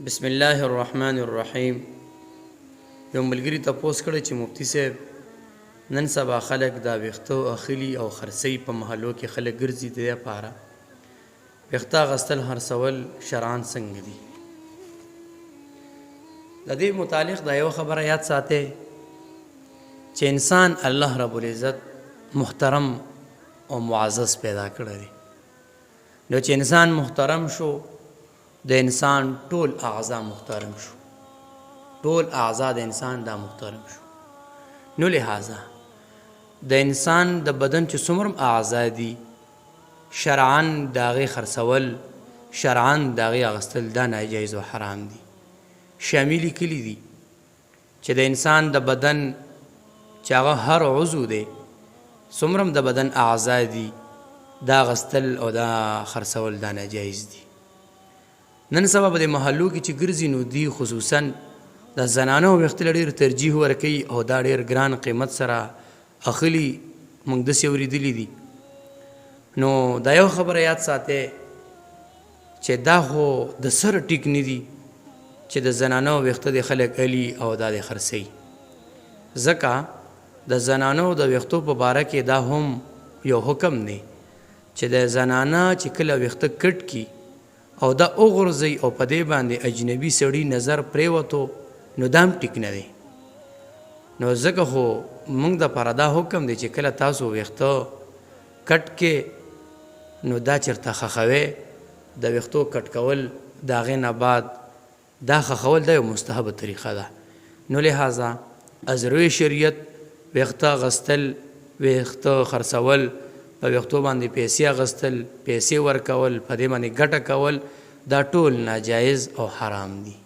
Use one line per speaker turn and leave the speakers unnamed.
بسم الله الرحمن الرحیم. یو ملګري تپوس کړی چې مفتی صاحب نن سبا خلک دا ویښته اخلي او خرڅوي په محلو کې خلک ګرځي د دې لپاره ویښته اخیستل خرڅول شرعاً څنګه دي؟ د دې متعلق دا یو خبره یاد ساتئ چې انسان الله رب العزت محترم او معزز پیدا کړی دی. نو چې انسان محترم شو د انسان ټول اعضاء محترم شو، ټول اعضاء د انسان دا محترم شو. نو لہذا د انسان د بدن چې څومره اعضاء دي شرعاً د هغې خرڅول، شرعاً د هغې اخیستل دا ناجایز او حرام دي. شامي لیکلي دي چې د انسان د بدن چې هغه هر عضو دی څومره د بدن اعضاء دي دا اخیستل او دا خرڅول دا ناجایز دي. نن سبا په دې محلو کې چې ګرځي نو دی خصوصاً د زنانو ویښته له ډېر ترجیح ورکوي او دا ډېر ګران قیمت سره اخلي. موږ داسې اورېدلي دي. نو دا یو خبره یاد ساتئ چې دا خو د سره ټیک نه دي چې د زنانو ویښته د خلک الي او دا د خرڅوي. ځکه د زنانو د ویښتو په باره کې دا هم یو حکم دی چې د زنانه چې کله ویښته کټ کي او دا وغورځوي او په دې باندې اجنبي سړي نظر پرېوتو نو دا هم ټیک نه دی. نو ځکه خو موږ دپاره دا حکم دی چې کله تاسو ویښته کټ کې نو دا چېرته خښوئ د ویښتو کټ کول د هغې نه بعد دا خښول دا یو مستحبه طریقه ده. نو لہذا ازروی شریعت ویښته اخیستل، ویښته خرڅول، په ویښتو باندې پیسې اخیستل، پیسې ورکول، په دې باندې ګټه کول دا ټول ناجایز او حرام دي.